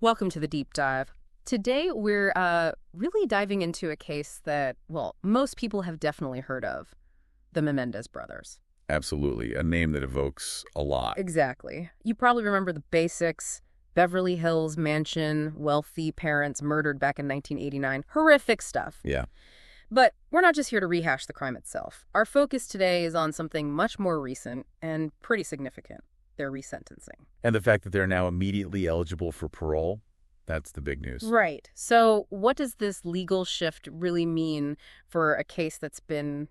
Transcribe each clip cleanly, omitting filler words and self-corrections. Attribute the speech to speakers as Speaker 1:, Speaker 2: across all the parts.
Speaker 1: Welcome to the deep dive. Today, we're really diving into a case that, well, most people have definitely heard of, the Menendez brothers.
Speaker 2: Absolutely. A name that evokes a lot.
Speaker 1: Exactly. You probably remember the basics. Beverly Hills mansion, wealthy parents murdered back in 1989. Horrific stuff.
Speaker 2: Yeah.
Speaker 1: But we're not just here to rehash the crime itself. Our focus today is on something much more recent and pretty significant, their resentencing.
Speaker 2: And the fact that they're now immediately eligible for parole, that's the big news.
Speaker 1: Right. So what does this legal shift really mean for a case that's been,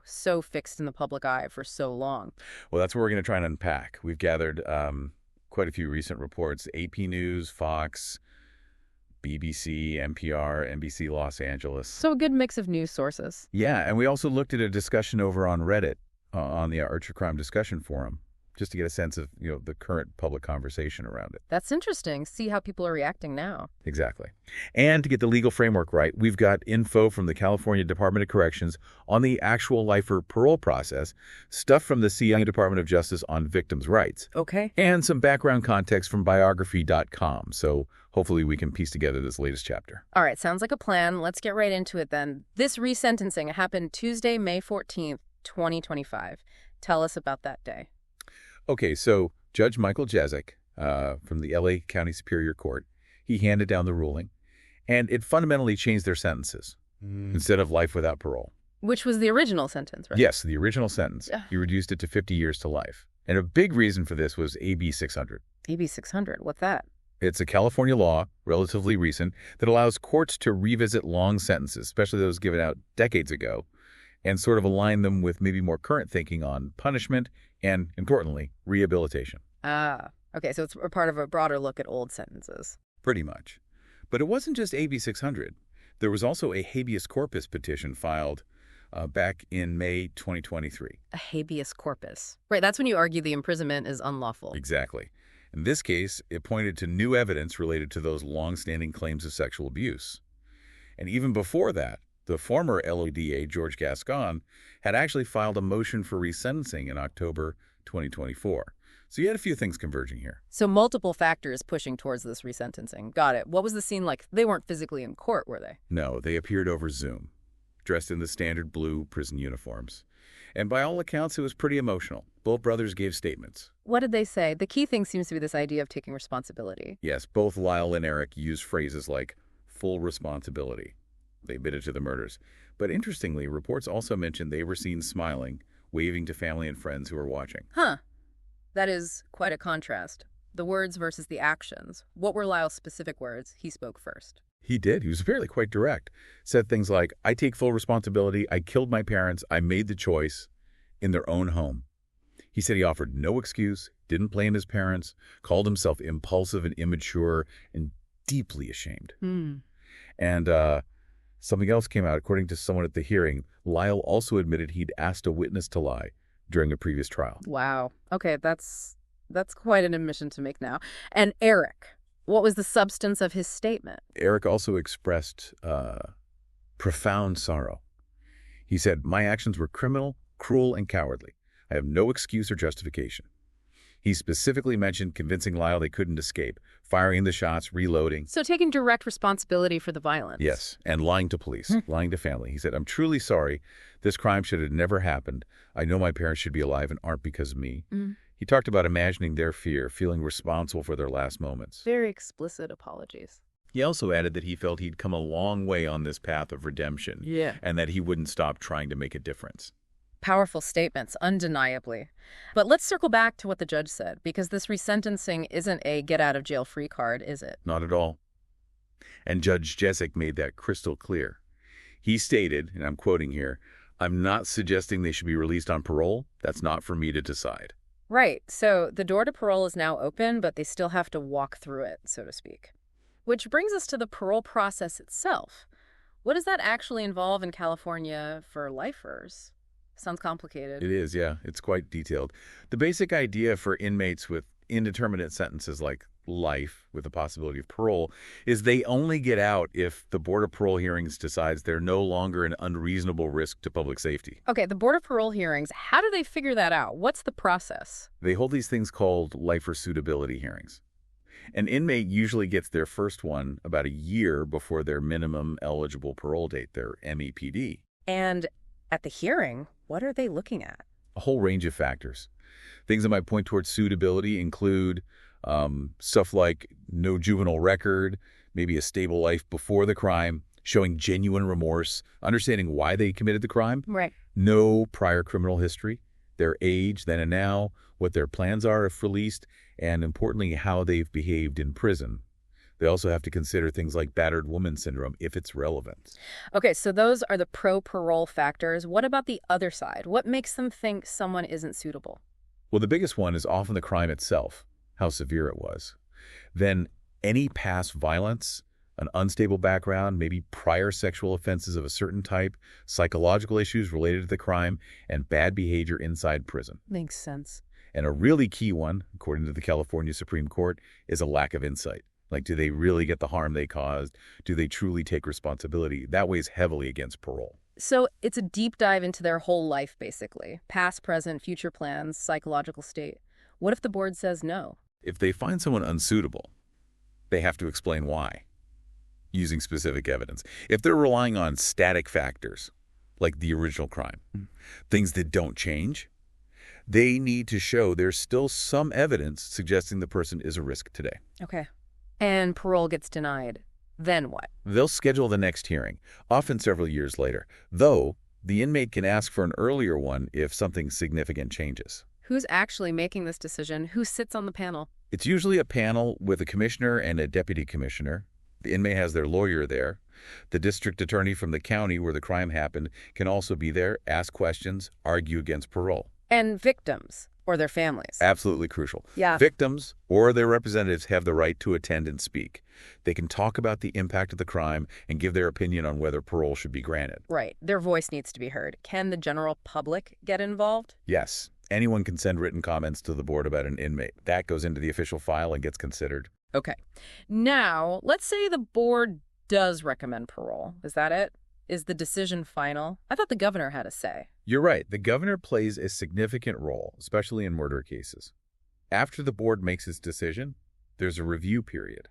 Speaker 1: so fixed in the public eye for so long?
Speaker 2: Well, that's what we're going to try and unpack. We've gathered quite a few recent reports, AP News, Fox, BBC, NPR, NBC Los Angeles.
Speaker 1: So a good mix of news sources.
Speaker 2: Yeah, and we also looked at a discussion over on Reddit, on the Archer Crime Discussion Forum, just to get a sense of, the current public conversation around it.
Speaker 1: That's interesting. See how people are reacting now.
Speaker 2: Exactly. And to get the legal framework right, we've got info from the California Department of Corrections on the actual lifer parole process, stuff from the CI Department of Justice on victims' rights.
Speaker 1: Okay.
Speaker 2: And some background context from biography.com. So hopefully we can piece together this latest chapter.
Speaker 1: All right, sounds like a plan. Let's get right into it then. This resentencing happened Tuesday, May 14th, 2025. Tell us about that day.
Speaker 2: Okay, so Judge Michael Jesic from the L.A. County Superior Court, he handed down the ruling, and it fundamentally changed their sentences instead of life without parole.
Speaker 1: Which was the original sentence, right?
Speaker 2: Yes, the original sentence.
Speaker 1: Yeah.
Speaker 2: He reduced it to 50 years to life. And a big reason for this was AB 600.
Speaker 1: AB 600, what's that?
Speaker 2: It's a California law, relatively recent, that allows courts to revisit long sentences, especially those given out decades ago, and sort of align them with maybe more current thinking on punishment and, importantly, rehabilitation.
Speaker 1: Ah, okay, so it's a part of a broader look at old sentences.
Speaker 2: Pretty much. But it wasn't just AB 600. There was also a habeas corpus petition filed back in May 2023.
Speaker 1: A habeas corpus. Right, that's when you argue the imprisonment is unlawful.
Speaker 2: Exactly. In this case, it pointed to new evidence related to those long-standing claims of sexual abuse. And even before that, the former LODA, George Gascon, had actually filed a motion for resentencing in October 2024. So you had a few things converging here.
Speaker 1: So multiple factors pushing towards this resentencing. Got it. What was the scene like? They weren't physically in court, were they?
Speaker 2: No, they appeared over Zoom, dressed in the standard blue prison uniforms. And by all accounts, it was pretty emotional. Both brothers gave statements.
Speaker 1: What did they say? The key thing seems to be this idea of taking responsibility.
Speaker 2: Yes, both Lyle and Erik used phrases like full responsibility. They admitted to the murders. But interestingly, reports also mentioned they were seen smiling, waving to family and friends who were watching.
Speaker 1: Huh. That is quite a contrast. The words versus the actions. What were Lyle's specific words? He spoke first.
Speaker 2: He did. He was apparently quite direct. Said things like, I take full responsibility. I killed my parents. I made the choice in their own home. He said he offered no excuse, didn't blame his parents, called himself impulsive and immature, and deeply ashamed. And something else came out. According to someone at the hearing, Lyle also admitted he'd asked a witness to lie during a previous trial.
Speaker 1: Wow. Okay, that's quite an admission to make now. And Erik, what was the substance of his statement?
Speaker 2: Erik also expressed profound sorrow. He said, my actions were criminal, cruel, and cowardly. I have no excuse or justification. He specifically mentioned convincing Lyle they couldn't escape, firing the shots, reloading.
Speaker 1: So taking direct responsibility for the violence.
Speaker 2: Yes, and lying to police, lying to family. He said, I'm truly sorry. This crime should have never happened. I know my parents should be alive and aren't because of me. He talked about imagining their fear, feeling responsible for their last moments.
Speaker 1: Very explicit apologies.
Speaker 2: He also added that he felt he'd come a long way on this path of redemption.
Speaker 1: Yeah.
Speaker 2: And that he wouldn't stop trying to make a difference.
Speaker 1: Powerful statements, undeniably. But let's circle back to what the judge said, because this resentencing isn't a get-out-of-jail-free card, is it?
Speaker 2: Not at all. And Judge Jesic made that crystal clear. He stated, and I'm quoting here, I'm not suggesting they should be released on parole. That's not for me to decide.
Speaker 1: Right. So the door to parole is now open, but they still have to walk through it, so to speak. Which brings us to the parole process itself. What does that actually involve in California for lifers? Sounds complicated.
Speaker 2: It is, yeah. It's quite detailed. The basic idea for inmates with indeterminate sentences like life with the possibility of parole is they only get out if the Board of Parole hearings decides they're no longer an unreasonable risk to public safety.
Speaker 1: Okay, the Board of Parole hearings, how do they figure that out? What's the process?
Speaker 2: They hold these things called lifer suitability hearings. An inmate usually gets their first one about a year before their minimum eligible parole date, their MEPD.
Speaker 1: And at the hearing, what are they looking at?
Speaker 2: A whole range of factors. Things that might point towards suitability include stuff like no juvenile record, maybe a stable life before the crime, showing genuine remorse, understanding why they committed the crime,
Speaker 1: Right.
Speaker 2: no prior criminal history, their age then and now, what their plans are if released, and importantly, how they've behaved in prison. They also have to consider things like battered woman syndrome if it's relevant.
Speaker 1: Okay, so those are the pro-parole factors. What about the other side? What makes them think someone isn't suitable?
Speaker 2: Well, the biggest one is often the crime itself, how severe it was. Then any past violence, an unstable background, maybe prior sexual offenses of a certain type, psychological issues related to the crime, and bad behavior inside prison.
Speaker 1: Makes sense.
Speaker 2: And a really key one, according to the California Supreme Court, is a lack of insight. Like, do they really get the harm they caused? Do they truly take responsibility? That weighs heavily against parole.
Speaker 1: So it's a deep dive into their whole life, basically. Past, present, future plans, psychological state. What if the board says no?
Speaker 2: If they find someone unsuitable, they have to explain why, using specific evidence. If they're relying on static factors, like the original crime, things that don't change, they need to show there's still some evidence suggesting the person is a risk today.
Speaker 1: Okay. And parole gets denied. Then what?
Speaker 2: They'll schedule the next hearing, often several years later, though the inmate can ask for an earlier one if something significant changes.
Speaker 1: Who's actually making this decision? Who sits on the panel?
Speaker 2: It's usually a panel with a commissioner and a deputy commissioner. The inmate has their lawyer there. The district attorney from the county where the crime happened can also be there, ask questions, argue against parole.
Speaker 1: And victims or their families.
Speaker 2: Absolutely crucial.
Speaker 1: Yeah.
Speaker 2: Victims or their representatives have the right to attend and speak. They can talk about the impact of the crime and give their opinion on whether parole should be granted.
Speaker 1: Right. Their voice needs to be heard. Can the general public get involved?
Speaker 2: Yes. Anyone can send written comments to the board about an inmate. That goes into the official file and gets considered.
Speaker 1: Okay. Now, let's say the board does recommend parole. Is that it? Is the decision final? I thought the governor had a say.
Speaker 2: You're right. The governor plays a significant role, especially in murder cases. After the board makes its decision, there's a review period.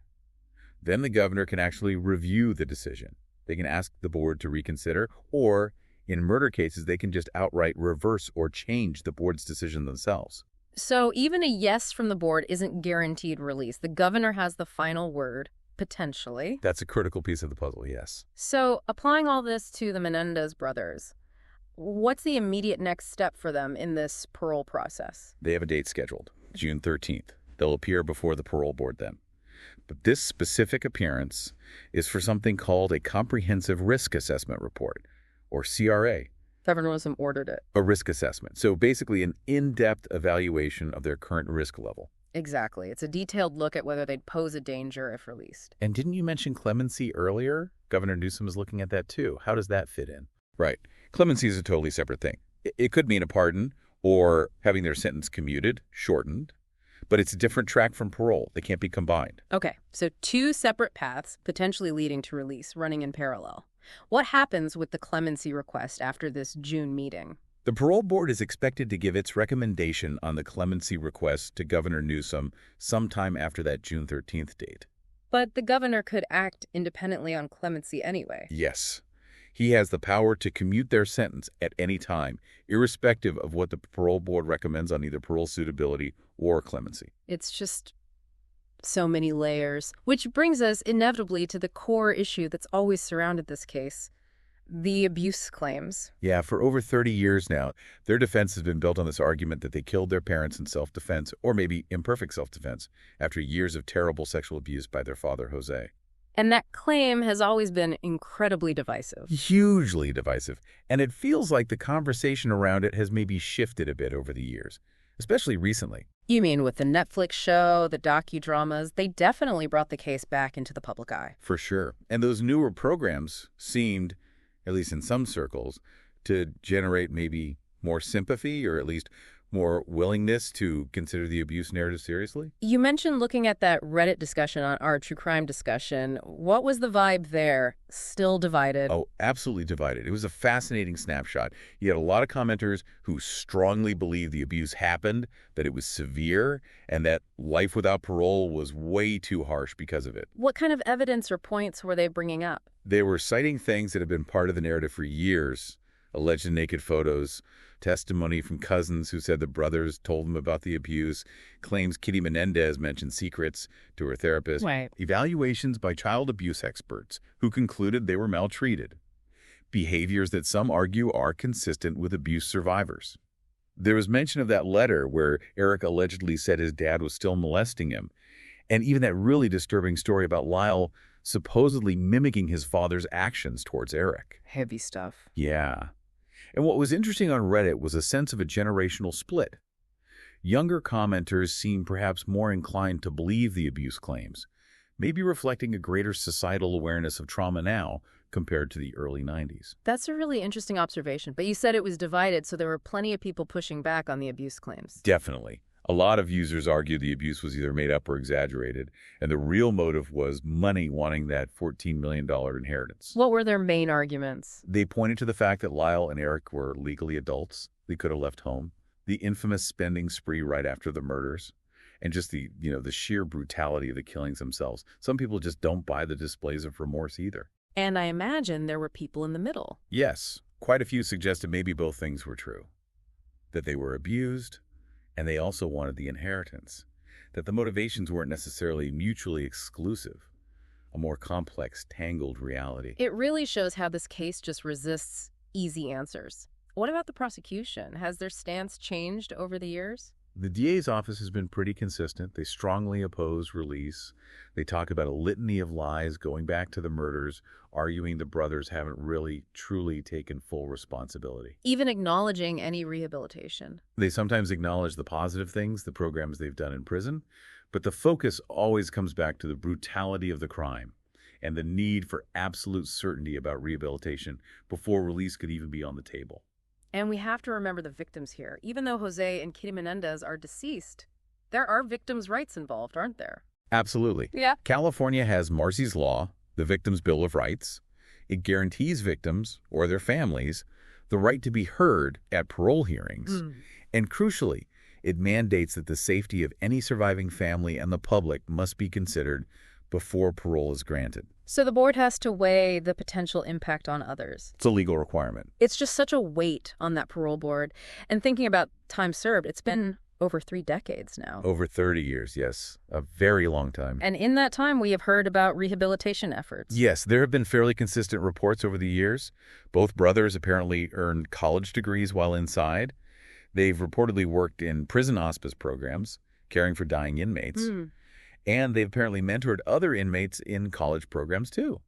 Speaker 2: Then the governor can actually review the decision. They can ask the board to reconsider, or in murder cases, they can just outright reverse or change the board's decision themselves.
Speaker 1: So even a yes from the board isn't guaranteed release. The governor has the final word, potentially.
Speaker 2: That's a critical piece of the puzzle, yes.
Speaker 1: So applying all this to the Menendez brothers, what's the immediate next step for them in this parole process?
Speaker 2: They have a date scheduled, June 13th. They'll appear before the parole board then. But this specific appearance is for something called a Comprehensive Risk Assessment Report, or CRA.
Speaker 1: Federalism ordered it.
Speaker 2: A risk assessment. So basically an in-depth evaluation of their current risk level.
Speaker 1: Exactly. It's a detailed look at whether they'd pose a danger if released.
Speaker 2: And didn't you mention clemency earlier? Governor Newsom is looking at that too. How does that fit in? Right. Clemency is a totally separate thing. It could mean a pardon or having their sentence commuted, shortened, but it's a different track from parole. They can't be combined.
Speaker 1: Okay, so two separate paths potentially leading to release running in parallel. What happens with the clemency request after this June meeting?
Speaker 2: The parole board is expected to give its recommendation on the clemency request to Governor Newsom sometime after that June 13th date.
Speaker 1: But the governor could act independently on clemency anyway.
Speaker 2: Yes. He has the power to commute their sentence at any time, irrespective of what the parole board recommends on either parole suitability or clemency.
Speaker 1: It's just so many layers, which brings us inevitably to the core issue that's always surrounded this case, the abuse claims.
Speaker 2: Yeah, for over 30 years now, their defense has been built on this argument that they killed their parents in self-defense, or maybe imperfect self-defense, after years of terrible sexual abuse by their father, Jose.
Speaker 1: And that claim has always been incredibly divisive.
Speaker 2: Hugely divisive. And it feels like the conversation around it has maybe shifted a bit over the years, especially recently.
Speaker 1: You mean with the Netflix show, the docudramas, they definitely brought the case back into the public eye.
Speaker 2: For sure. And those newer programs seemed, at least in some circles, to generate maybe more sympathy or at least more willingness to consider the abuse narrative seriously.
Speaker 1: You mentioned looking at that Reddit discussion on our true crime discussion. What was the vibe there? Still divided?
Speaker 2: Oh, absolutely divided. It was a fascinating snapshot. You had a lot of commenters who strongly believed the abuse happened, that it was severe, and that life without parole was way too harsh because of it.
Speaker 1: What kind of evidence or points were they bringing up?
Speaker 2: They were citing things that have been part of the narrative for years. Alleged naked photos, testimony from cousins who said the brothers told them about the abuse, claims Kitty Menendez mentioned secrets to her therapist,
Speaker 1: Right.
Speaker 2: evaluations by child abuse experts who concluded they were maltreated, behaviors that some argue are consistent with abuse survivors. There was mention of that letter where Erik allegedly said his dad was still molesting him, and even that really disturbing story about Lyle supposedly mimicking his father's actions towards Erik.
Speaker 1: Heavy stuff.
Speaker 2: Yeah. And what was interesting on Reddit was a sense of a generational split. Younger commenters seemed perhaps more inclined to believe the abuse claims, maybe reflecting a greater societal awareness of trauma now compared to the early 90s.
Speaker 1: That's a really interesting observation, but you said it was divided, so there were plenty of people pushing back on the abuse claims.
Speaker 2: Definitely. A lot of users argued the abuse was either made up or exaggerated, and the real motive was money, wanting that $14 million inheritance.
Speaker 1: What were their main arguments?
Speaker 2: They pointed to the fact that Lyle and Erik were legally adults. They could have left home. The infamous spending spree right after the murders, and just the sheer brutality of the killings themselves. Some people just don't buy the displays of remorse either.
Speaker 1: And I imagine there were people in the middle.
Speaker 2: Yes, quite a few suggested maybe both things were true. That they were abused, and they also wanted the inheritance. That the motivations weren't necessarily mutually exclusive. A more complex, tangled reality.
Speaker 1: It really shows how this case just resists easy answers. What about the prosecution? Has their stance changed over the years?
Speaker 2: The DA's office has been pretty consistent. They strongly oppose release. They talk about a litany of lies going back to the murders, arguing the brothers haven't really, truly taken full responsibility.
Speaker 1: Even acknowledging any rehabilitation.
Speaker 2: They sometimes acknowledge the positive things, the programs they've done in prison, but the focus always comes back to the brutality of the crime and the need for absolute certainty about rehabilitation before release could even be on the table.
Speaker 1: And we have to remember the victims here. Even though Jose and Kitty Menendez are deceased, there are victims' rights involved, aren't there?
Speaker 2: Absolutely.
Speaker 1: Yeah.
Speaker 2: California has Marsy's Law, the Victims' Bill of Rights. It guarantees victims, or their families, the right to be heard at parole hearings. And crucially, it mandates that the safety of any surviving family and the public must be considered before parole is granted.
Speaker 1: So the board has to weigh the potential impact on others.
Speaker 2: It's a legal requirement.
Speaker 1: It's just such a weight on that parole board. And thinking about time served, it's been over 3 decades now.
Speaker 2: Over 30 years, yes. A very long time.
Speaker 1: And in that time, we have heard about rehabilitation efforts.
Speaker 2: Yes, there have been fairly consistent reports over the years. Both brothers apparently earned college degrees while inside. They've reportedly worked in prison hospice programs, caring for dying inmates. And they've apparently mentored other inmates in college programs, too.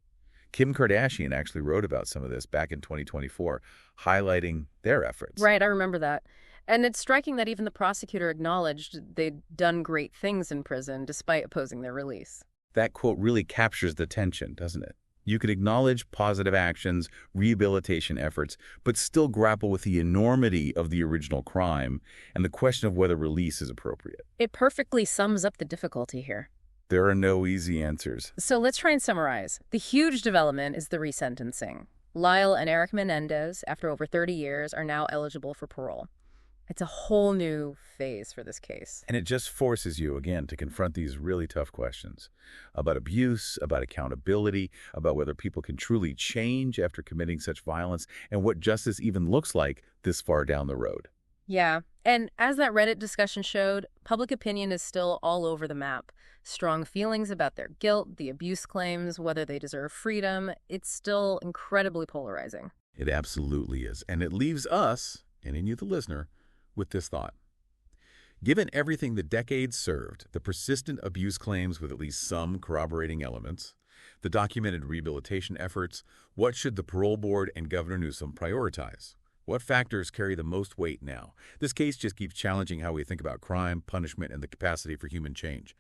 Speaker 2: Kim Kardashian actually wrote about some of this back in 2024, highlighting their efforts.
Speaker 1: Right, I remember that. And it's striking that even the prosecutor acknowledged they'd done great things in prison despite opposing their release.
Speaker 2: That quote really captures the tension, doesn't it? You could acknowledge positive actions, rehabilitation efforts, but still grapple with the enormity of the original crime and the question of whether release is appropriate.
Speaker 1: It perfectly sums up the difficulty here.
Speaker 2: There are no easy answers.
Speaker 1: So let's try and summarize. The huge development is the resentencing. Lyle and Erik Menendez, after over 30 years, are now eligible for parole. It's a whole new phase for this case.
Speaker 2: And it just forces you, again, to confront these really tough questions about abuse, about accountability, about whether people can truly change after committing such violence, and what justice even looks like this far down the road.
Speaker 1: Yeah, and as that Reddit discussion showed, public opinion is still all over the map. Strong feelings about their guilt, the abuse claims, whether they deserve freedom, it's still incredibly polarizing.
Speaker 2: It absolutely is. And it leaves us, and in you, the listener, with this thought. Given everything the decades served, the persistent abuse claims with at least some corroborating elements, the documented rehabilitation efforts, what should the parole board and Governor Newsom prioritize? What factors carry the most weight now? This case just keeps challenging how we think about crime, punishment, and the capacity for human change.